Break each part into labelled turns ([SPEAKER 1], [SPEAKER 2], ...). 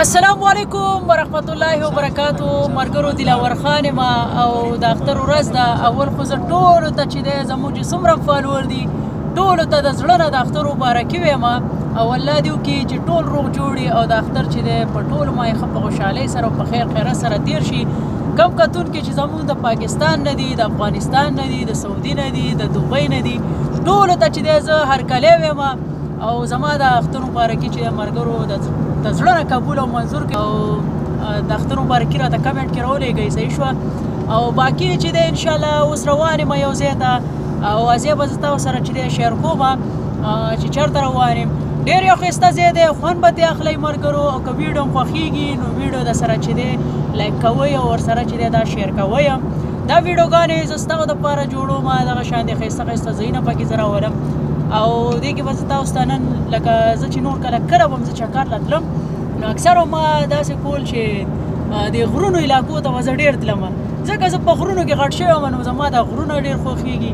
[SPEAKER 1] السلام علیکم ورحمت الله وبرکاتو. مرګرو دلاور خان ما او د اختر ورځ دا اول خو زه ټولو ته چې دی زموږ چې څومره فالوور دي ټولو ته د زړه نه د اختر مبارکي وایم او الله دې وکړي چې ټول روغ جوړي او د اختر چې دی په ټولو ما یې ښه په خوشحالۍ سره او په خیر خیرات سره تیر شي. کم کتونکي چې زموږ د پاکستان نه دي، د افغانستان نه دي، د سعودي نه دي، د دوبۍ نه دي، ټولو ته چې دی زه هرکلی وایم او زما د اختر مبارکي چې مرګرو د زړه نه قبول او منظور کړي او د اختر مبارکي راته کمنټ کې راولېږئ. صحیح شوه او باقي چې دی انشاءالله اوس روان یم یو ځای ته او واضح به زه تاسو سره چې دی شیر کوم چې چېرته روان یم. ډېر یو ښایسته ځای دی، خوند به ترې اخلئ مرګرو. او که ویډیو هم خوښېږي نو ویډیو درسره چې دی لایک کوئ او ورسره چې دی دا شیر کوئ. دا ویډیوګانې زه ستاسو دپاره جوړوم، دغه شان دي ښایسته ښایسته ځایونه پکې زه راولم او دې کې به زه تاسو ته نن لکه زه چې نور کله به هم زه چکر له تلم نو اکثر ما داسې کول چې د غرونو علاقو ته به زه ډېر تلم، ځکه زه په غرونو کې غټ شوی یم نو زما دا غرونه ډېر خوښېږي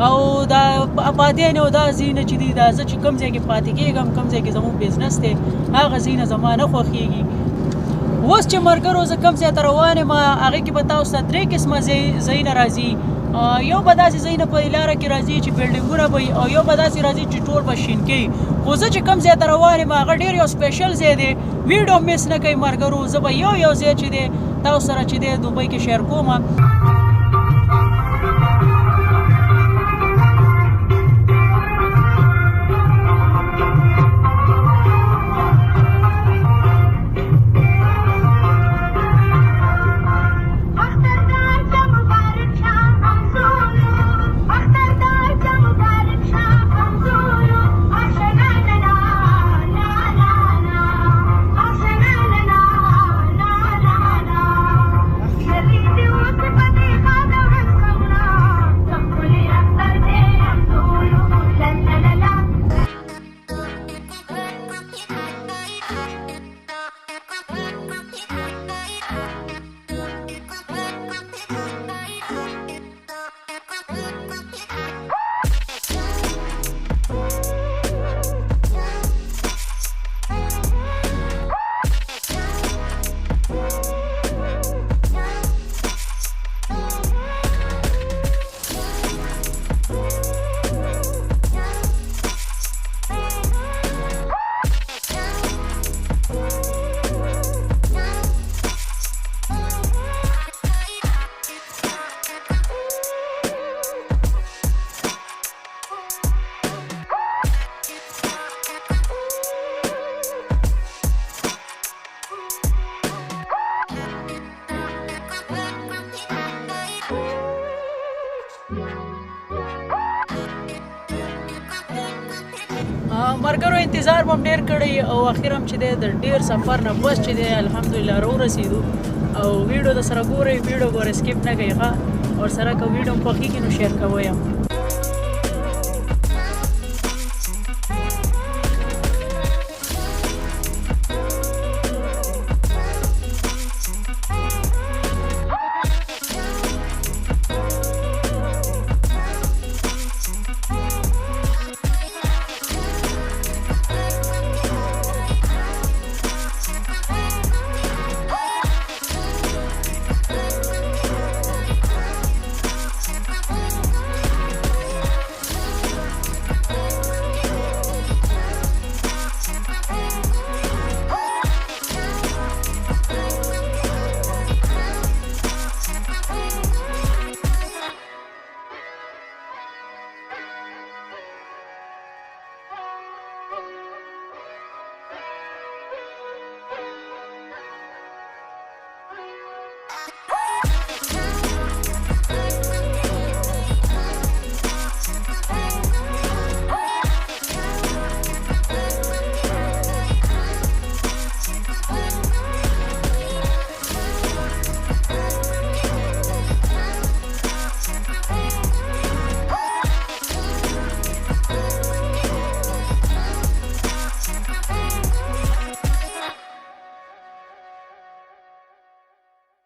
[SPEAKER 1] او دا آبادیانې او دا ځایونه چې دي دا زه چې کوم ځای کې پاتې کېږم، کوم ځای کې زموږ بزنس دی هغه ځایونه زما نه خوښېږي. اوس چې مرګرو زه کوم ځای ته روان یم هغې کې به تاسو ته درې قسمه ځایونه راځي. یو به داسې ځایونه په لاره کې راځي چې بلډینګونه به وي او یو به داسې راځي چې ټول به شین کوي. خو زه چې کوم ځای ته روان یم هغه ډېر یو سپیشل ځای دی، ویډیو مس نه کوي مرګرو. زه به یو ځای چې دی تاسو سره چې دی دوبۍ کې شیر کوم. مرګرو انتظار به هم ډېر کړی او اخر هم چې دی د ډېر سفر نه بس چې دی الحمدلله راورسېدو او ویډیو در سره ګورئ، ویډیو ګورئ، سکپ نه کوئ ښه. ورسره که ویډیو هم خوښېږي نو شیر کوئ هم.